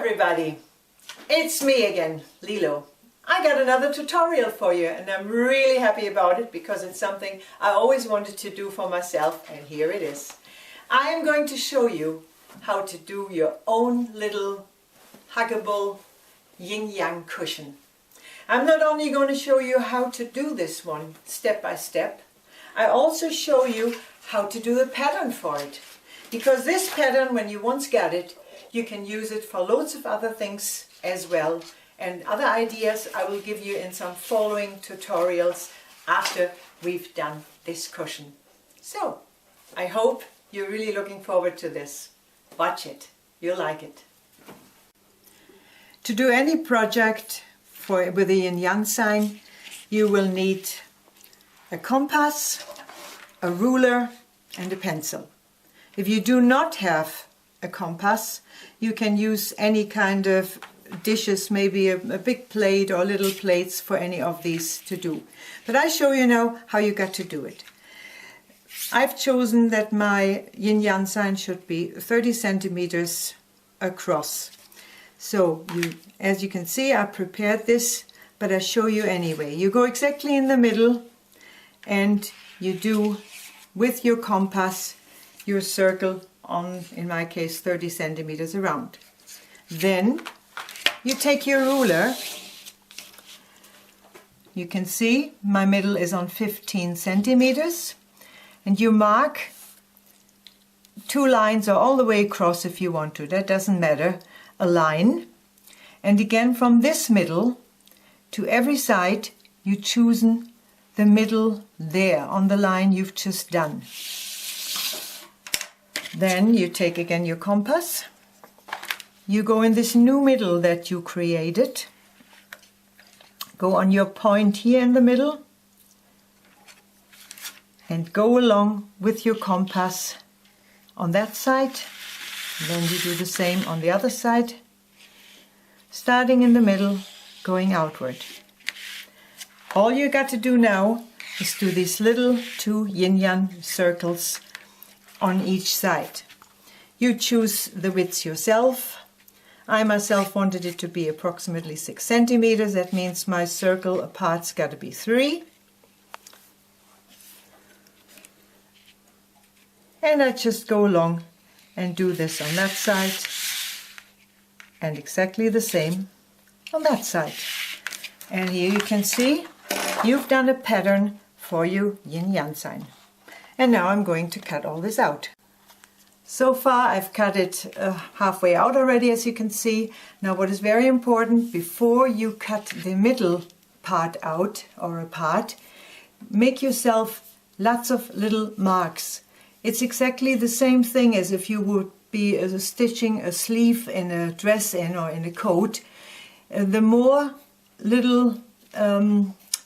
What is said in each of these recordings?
everybody, it's me again, Lilo. I got another tutorial for you and I'm really happy about it because it's something I always wanted to do for myself, and here it is. I am going to show you how to do your own little huggable Yin Yang cushion. I'm not only going to show you how to do this one step by step, I also show you how to do the pattern for it. Because this pattern, when you once get it, you can use it for loads of other things as well. And other ideas I will give you in some following tutorials after we've done this cushion. So, I hope you're really looking forward to this. Watch it, you'll like it. To do any project with a Yin Yang sign, you will need a compass, a ruler and a pencil. If you do not have a compass, you can use any kind of dishes, maybe a big plate or little plates for any of these to do. But I show you now how you got to do it. I've chosen that my Yin Yang sign should be 30 centimeters across. So as you can see, I prepared this, but I show you anyway. You go exactly in the middle and you do with your compass your circle on, in my case, 30 centimeters around. Then you take your ruler. You can see my middle is on 15 centimeters and you mark 2 lines or all the way across if you want to, that doesn't matter, a line. And again from this middle to every side you choose the middle there on the line you've just done. Then you take again your compass, you go in this new middle that you created, go on your point here in the middle and go along with your compass on that side. Then you do the same on the other side, starting in the middle, going outward. All you got to do now is do these little 2 yin-yang circles on each side. You choose the width yourself. I myself wanted it to be approximately 6 centimeters. That means my circle apart's got to be 3. And I just go along and do this on that side and exactly the same on that side. And here you can see you've done a pattern for your Yin Yang sign. And now I'm going to cut all this out. So far I've cut it halfway out already, as you can see. Now what is very important, before you cut the middle part out or apart, make yourself lots of little marks. It's exactly the same thing as if you would be stitching a sleeve in a dress or in a coat. The more little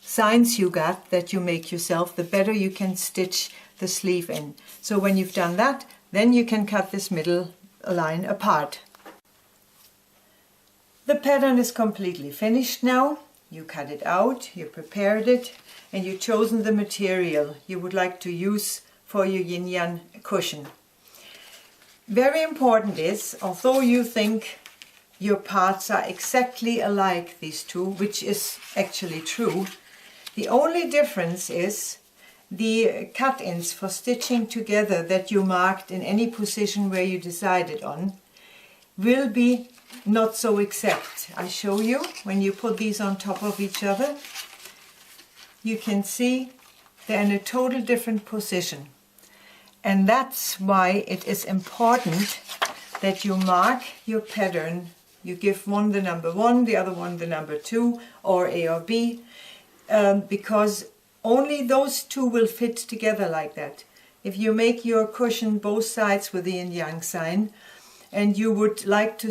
signs you got that you make yourself, the better you can stitch the sleeve in. So when you've done that, then you can cut this middle line apart. The pattern is completely finished now. You cut it out, you prepared it, and you've chosen the material you would like to use for your Yin Yang cushion. Very important is, although you think your parts are exactly alike, these two, which is actually true, the only difference is the cut-ins for stitching together that you marked in any position where you decided on will be not so exact. I show you when you put these on top of each other. You can see they're in a total different position. And that's why it is important that you mark your pattern. You give one the number 1, the other one the number 2, or A or B, because only those 2 will fit together like that. If you make your cushion both sides with the Yin Yang sign and you would like to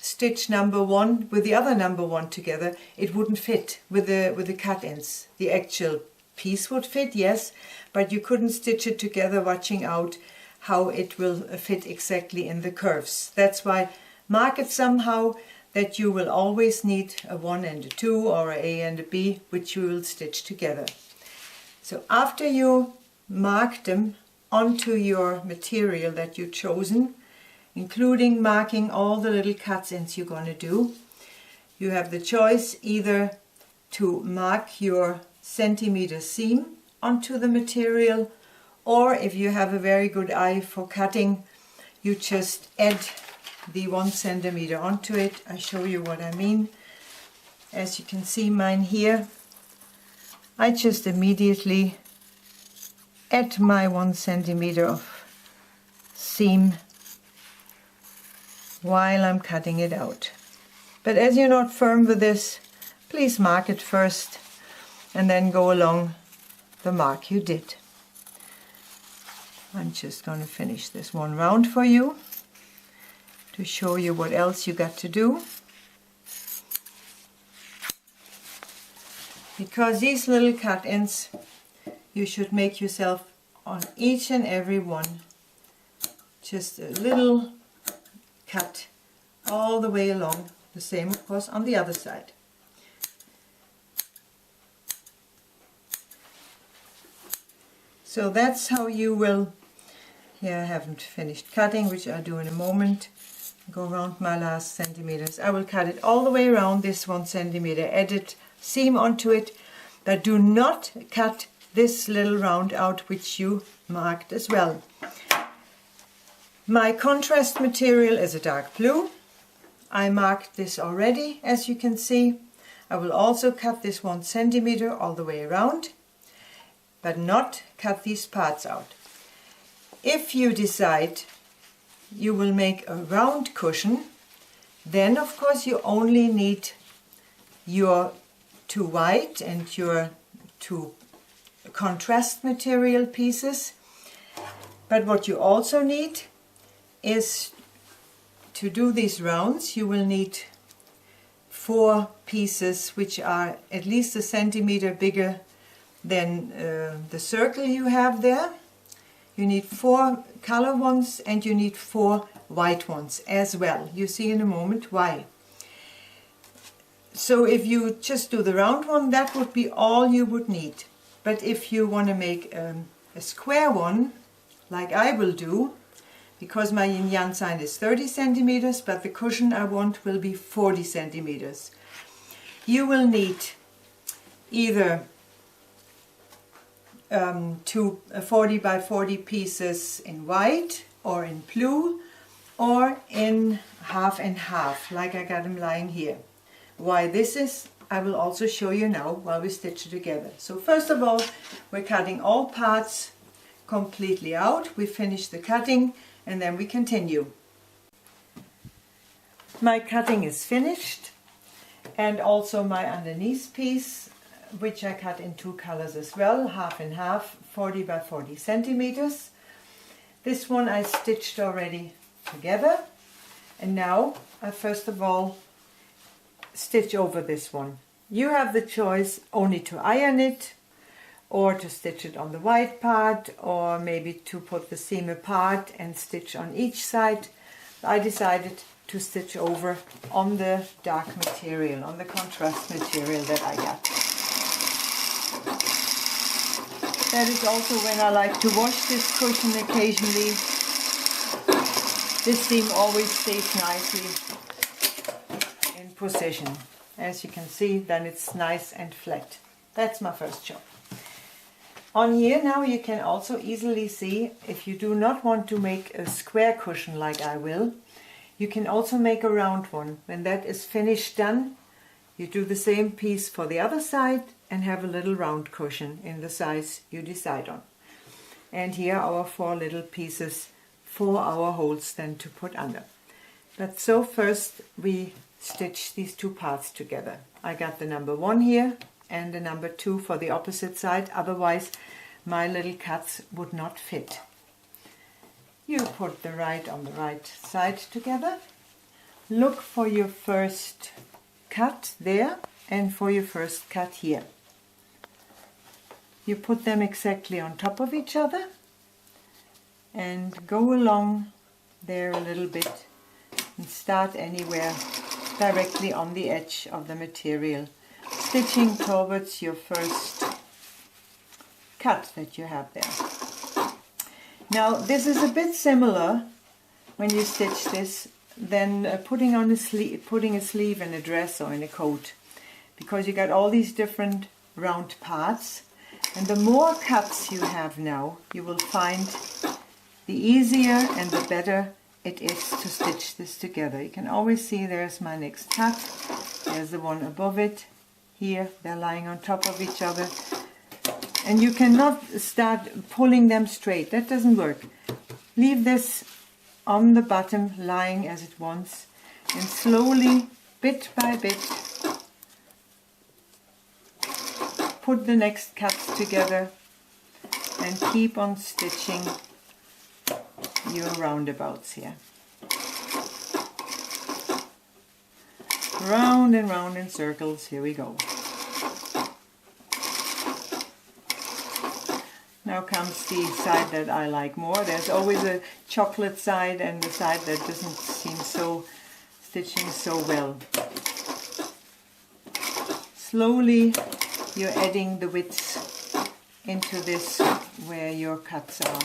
stitch number 1 with the other number 1 together, it wouldn't fit with the cut-ins. The actual piece would fit, yes, but you couldn't stitch it together watching out how it will fit exactly in the curves. That's why mark it somehow that you will always need a 1 and a 2 or a A and a B, which you will stitch together. So after you mark them onto your material that you've chosen, including marking all the little cuts-ins you're going to do. You have the choice either to mark your centimeter seam onto the material, or if you have a very good eye for cutting, you just add the 1 centimeter onto it. I show you what I mean. As you can see mine here, I just immediately add my 1 centimeter of seam while I'm cutting it out. But as you're not firm with this, please mark it first and then go along the mark you did. I'm just going to finish this one round for you to show you what else you got to do. Because these little cut-ins, you should make yourself on each and every one just a little cut all the way along. The same, of course, on the other side. So that's how you will, here I haven't finished cutting, which I'll do in a moment. Go around my last centimeters. I will cut it all the way around this 1 centimeter, added seam onto it, but do not cut this little round out which you marked as well. My contrast material is a dark blue. I marked this already, as you can see. I will also cut this 1 centimeter all the way around, but not cut these parts out. If you decide you will make a round cushion, then of course you only need your 2 white and your 2 contrast material pieces. But what you also need is, to do these rounds, you will need 4 pieces which are at least a centimeter bigger than the circle you have there. You need 4 color ones and you need 4 white ones as well. You see in a moment why. So if you just do the round one, that would be all you would need. But if you want to make a square one, like I will do, because my Yin Yang sign is 30 centimeters, but the cushion I want will be 40 centimeters. You will need either 2 40 by 40 pieces in white or in blue or in half and half, like I got them lying here. Why this is, I will also show you now while we stitch it together. So first of all, we're cutting all parts completely out. We finish the cutting and then we continue. My cutting is finished, and also my underneath piece, which I cut in 2 colors as well, half and half, 40 by 40 centimeters. This one I stitched already together, and now I first of all stitch over this one. You have the choice only to iron it, or to stitch it on the white part, or maybe to put the seam apart and stitch on each side. I decided to stitch over on the dark material, on the contrast material that I got. That is also when I like to wash this cushion occasionally. This seam always stays nicely in position. As you can see, then it's nice and flat. That's my first job. On here now you can also easily see, if you do not want to make a square cushion like I will, you can also make a round one. When that is finished done, you do the same piece for the other side and have a little round cushion in the size you decide on. And here are our 4 little pieces for our holes then to put under. But so first we stitch these 2 parts together. I got the number 1 here and the number 2 for the opposite side, otherwise my little cuts would not fit. You put the right on the right side together. Look for your first cut there and for your first cut here. You put them exactly on top of each other and go along there a little bit and start anywhere directly on the edge of the material, stitching towards your first cut that you have there. Now this is a bit similar when you stitch this than putting a sleeve in a dress or in a coat, because you got all these different round parts, and the more cuts you have now, you will find the easier and the better it is to stitch this together. You can always see there's my next cut, there's the one above it, here they're lying on top of each other, and you cannot start pulling them straight, that doesn't work. Leave this on the bottom lying as it wants, and slowly, bit by bit, put the next cuts together and keep on stitching your roundabouts here. Round and round in circles, here we go. Now comes the side that I like more. There's always a chocolate side and the side that doesn't seem so stitching so well. Slowly you're adding the widths into this where your cuts are.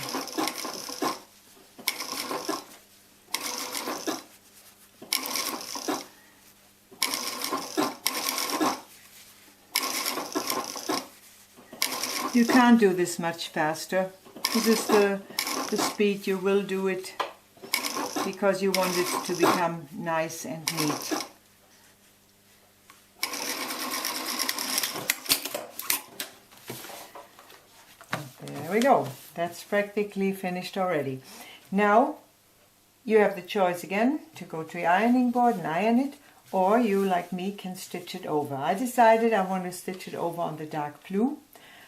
You can't do this much faster. This is the speed you will do it, because you want it to become nice and neat. There we go. That's practically finished already. Now you have the choice again to go to the ironing board and iron it, or you, like me, can stitch it over. I decided I want to stitch it over on the dark blue.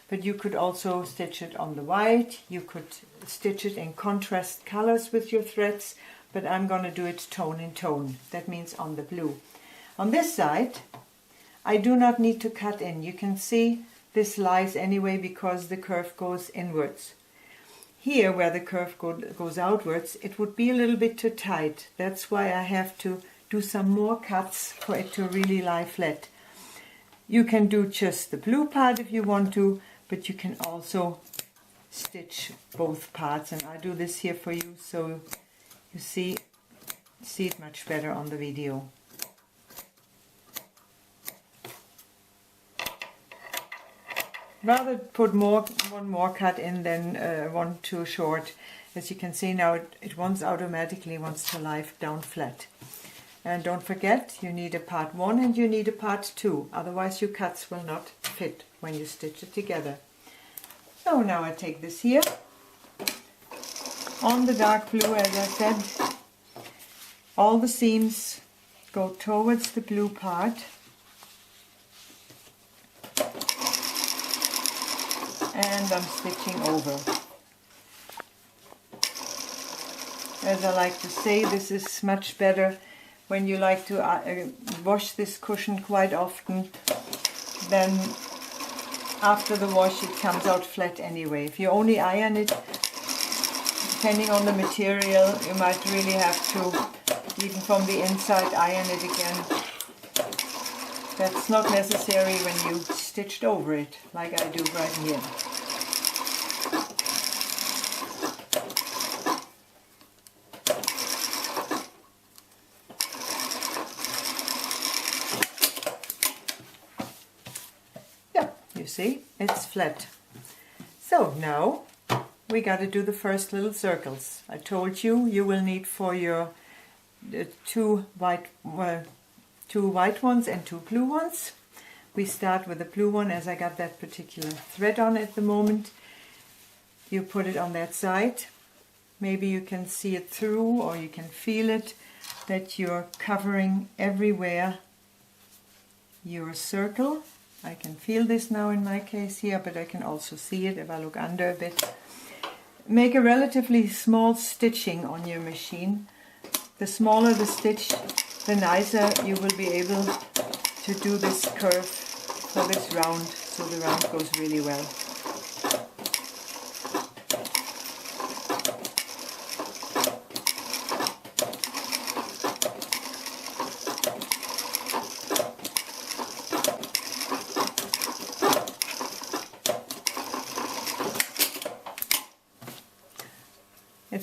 But you could also stitch it on the white, you could stitch it in contrast colors with your threads, but I'm going to do it tone in tone, that means on the blue. On this side, I do not need to cut in. You can see this lies anyway because the curve goes inwards. Here, where the curve goes outwards, it would be a little bit too tight. That's why I have to do some more cuts for it to really lie flat. You can do just the blue part if you want to, but you can also stitch both parts, and I do this here for you so you see it much better on the video. Rather put one more cut in than one too short. As you can see now, it automatically wants to lie down flat. And don't forget, you need a part 1 and you need a part 2, otherwise your cuts will not fit when you stitch it together. So now I take this here, on the dark blue, as I said, all the seams go towards the blue part, and I'm stitching over. As I like to say, this is much better when you like to wash this cushion quite often, then after the wash it comes out flat anyway. If you only iron it, depending on the material, you might really have to, even from the inside, iron it again. That's not necessary when you stitched over it, like I do right here. See, it's flat. So now we got to do the first little circles. I told you will need for your two white ones and 2 blue ones. We start with the blue one, as I got that particular thread on at the moment. You put it on that side. Maybe you can see it through, or you can feel it, that you're covering everywhere your circle. I can feel this now in my case here, but I can also see it if I look under a bit. Make a relatively small stitching on your machine. The smaller the stitch, the nicer you will be able to do this curve for this round, so the round goes really well.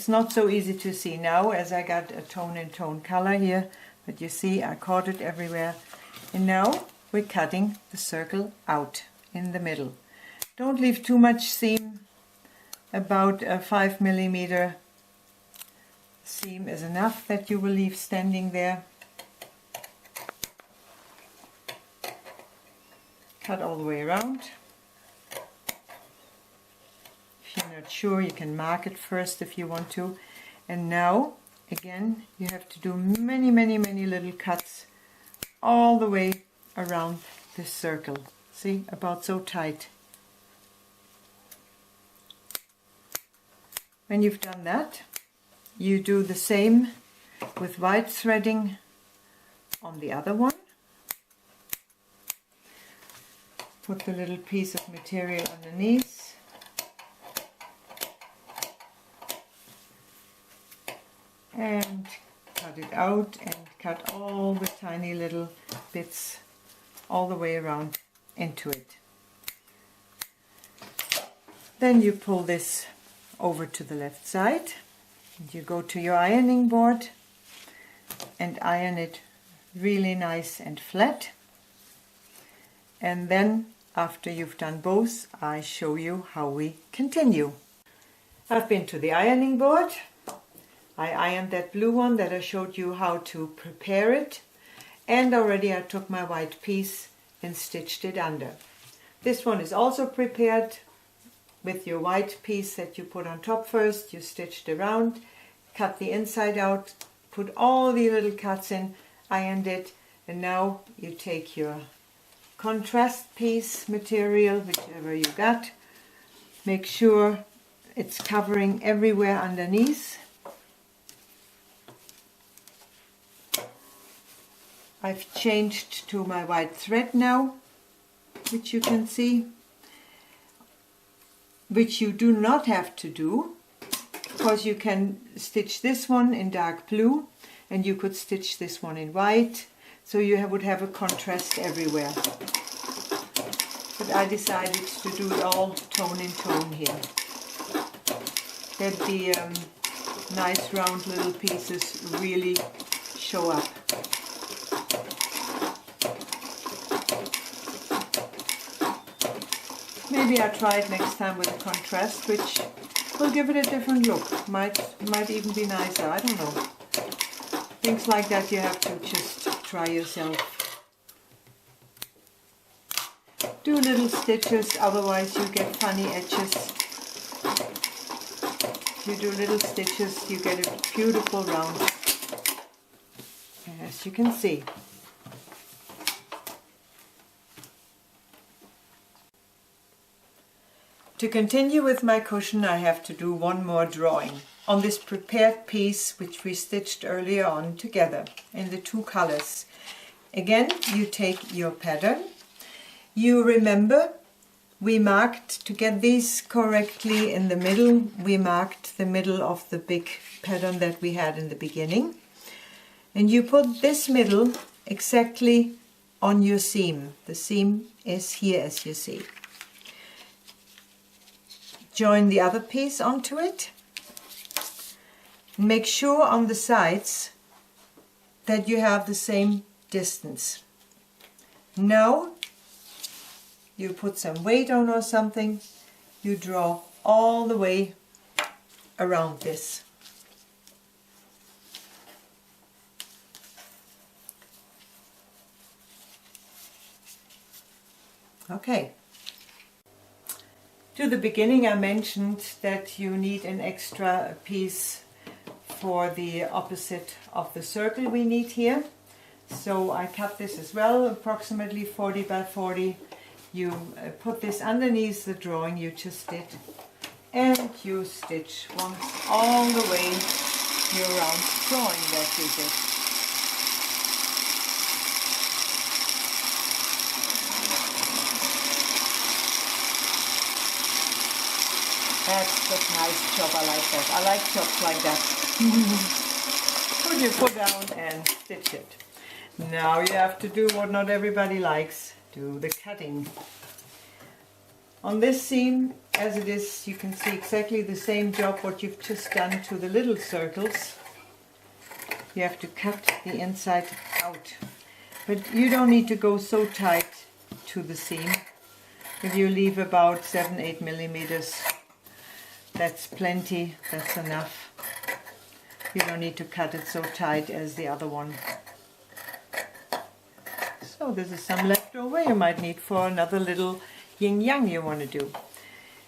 it's not so easy to see now as I got a tone and tone color here, but you see I caught it everywhere. And now we're cutting the circle out in the middle. Don't leave too much seam. About a 5 millimeter seam is enough that you will leave standing there. Cut all the way around. If you're not sure, you can mark it first if you want to. And now, again, you have to do many little cuts all the way around this circle. See, about so tight. When you've done that, you do the same with white threading on the other one. Put the little piece of material underneath. And cut it out and cut all the tiny little bits all the way around into it. Then you pull this over to the left side and you go to your ironing board and iron it really nice and flat. And then after you've done both, I show you how we continue. I've been to the ironing board. I ironed that blue one that I showed you how to prepare it, and already I took my white piece and stitched it under. This one is also prepared with your white piece that you put on top first. You stitched around, cut the inside out, put all the little cuts in, ironed it, and now you take your contrast piece material, whichever you got. Make sure it's covering everywhere underneath. I've changed to my white thread now, which you can see, which you do not have to do, because you can stitch this one in dark blue and you could stitch this one in white, so you would have a contrast everywhere. But I decided to do it all tone in tone here, that the nice round little pieces really show up. Maybe I'll try it next time with a contrast, which will give it a different look. Might even be nicer, I don't know. Things like that you have to just try yourself. Do little stitches, otherwise you get funny edges. If you do little stitches, you get a beautiful round, as you can see. To continue with my cushion, I have to do one more drawing on this prepared piece which we stitched earlier on together in the two colors. Again, you take your pattern. You remember we marked, to get these correctly in the middle, we marked the middle of the big pattern that we had in the beginning. And you put this middle exactly on your seam. The seam is here, as you see. Join the other piece onto it. Make sure on the sides that you have the same distance. Now you put some weight on or something, you draw all the way around this. Okay. To the beginning I mentioned that you need an extra piece for the opposite of the circle we need here. So I cut this as well, approximately 40 by 40. You put this underneath the drawing you just did, and you stitch once all the way your round drawing that you did. That's a nice job, I like that. I like jobs like that. Put your foot down and stitch it. Now you have to do what not everybody likes. Do the cutting. On this seam, as it is, you can see exactly the same job what you've just done to the little circles. You have to cut the inside out. But you don't need to go so tight to the seam. If you leave about 7-8 millimeters, that's plenty, that's enough. You don't need to cut it so tight as the other one. So this is some leftover you might need for another little yin yang you want to do.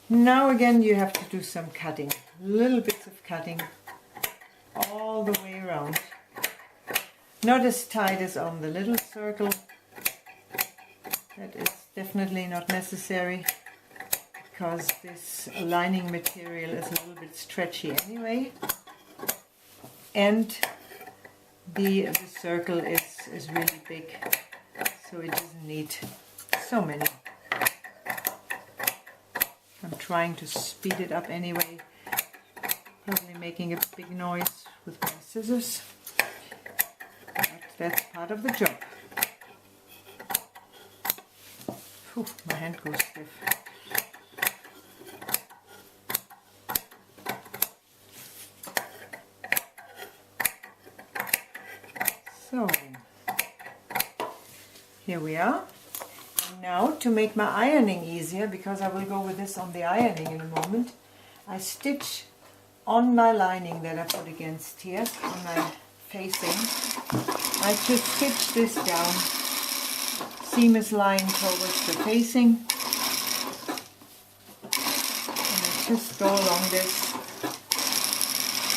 Now again you have to do some cutting, little bits of cutting all the way around. Not as tight as on the little circle, that is definitely not necessary because this lining material is a little bit stretchy anyway, and the circle is really big, so it doesn't need so many. I'm trying to speed it up anyway, probably making a big noise with my scissors, but that's part of the job. Whew, my hand goes stiff. So, here we are. And now, to make my ironing easier, because I will go with this on the ironing in a moment, I stitch on my lining that I put against here, on my facing. I just stitch this down, seam is lying towards the facing, and I just go along this.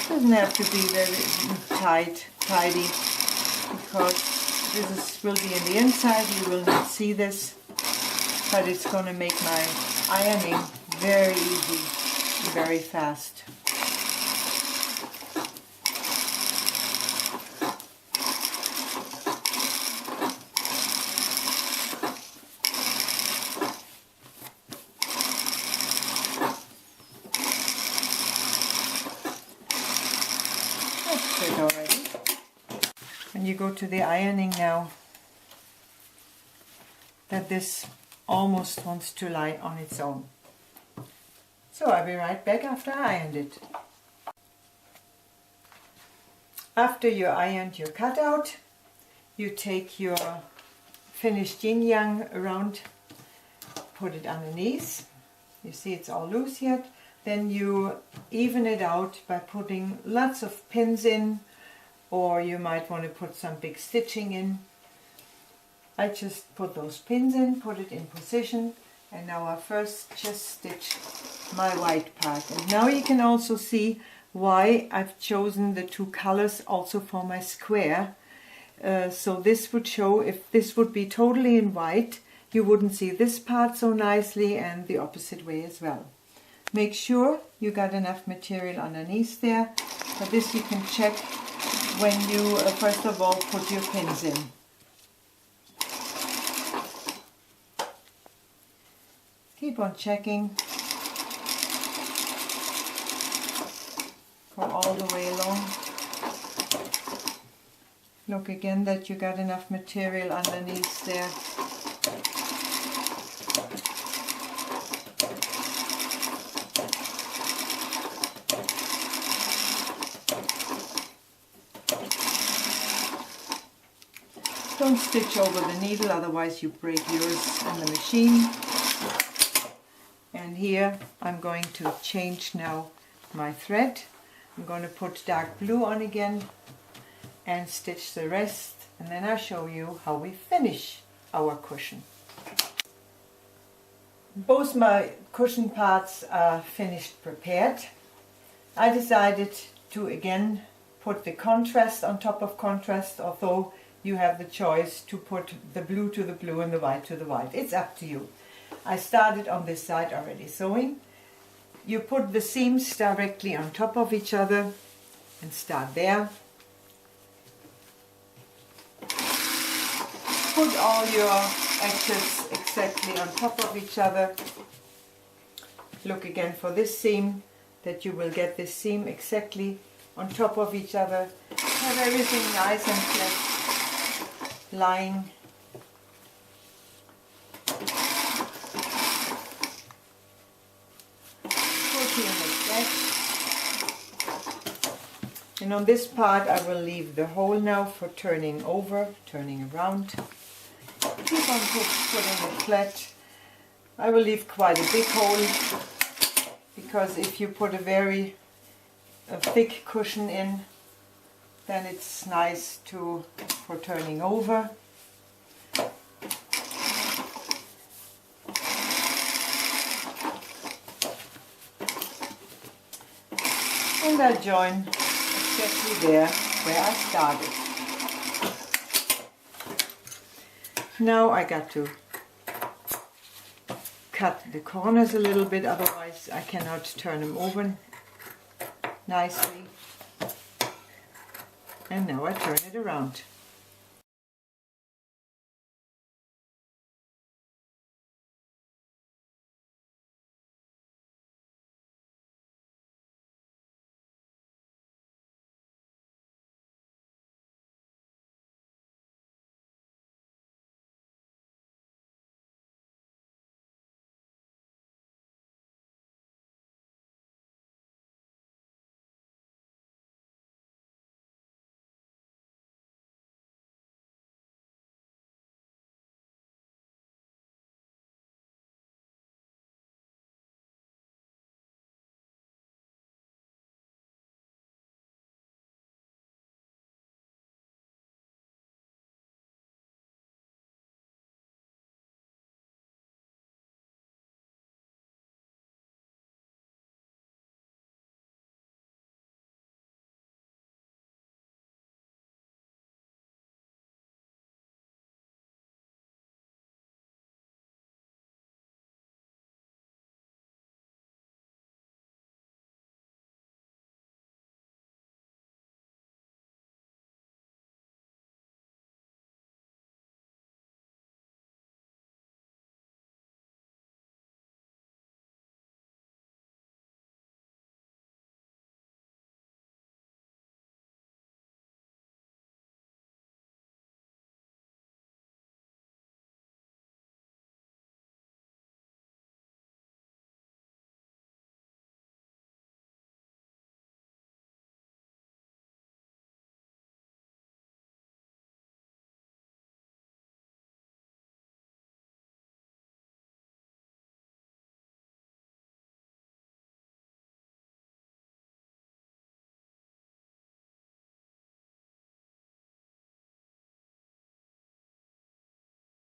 Doesn't have to be very tidy, because this will be in the inside, you will not see this, but it's going to make my ironing very easy, very fast. That's it already. And you go to the ironing now, that this almost wants to lie on its own. So I'll be right back after I ironed it. After you ironed your cutout, you take your finished yin yang around, put it underneath. You see it's all loose yet. Then you even it out by putting lots of pins in, or you might want to put some big stitching in. I just put those pins in, put it in position, and now I first just stitch my white part. And now you can also see why I've chosen the two colors also for my square. So this would show, if this would be totally in white, you wouldn't see this part so nicely, and the opposite way as well. Make sure you got enough material underneath there, but this you can check when you first of all put your pins in. Keep on checking. Go all the way along. Look again that you got enough material underneath there. Don't stitch over the needle, otherwise you break yours on the machine. And here I'm going to change now my thread. I'm going to put dark blue on again and stitch the rest, and then I'll show you how we finish our cushion. Both my cushion parts are finished prepared. I decided to again put the contrast on top of contrast, although you have the choice to put the blue to the blue and the white to the white. It's up to you. I started on this side already sewing. You put the seams directly on top of each other and start there. Put all your edges exactly on top of each other. Look again for this seam, that you will get this seam exactly on top of each other. Have everything nice and flat lying. And on this part I will leave the hole now for turning over, turning around. Keep on putting it flat. I will leave quite a big hole, because if you put a thick cushion in, then it's nice for turning over. And I join exactly there where I started. Now I got to cut the corners a little bit, otherwise I cannot turn them over nicely. And now I turn it around.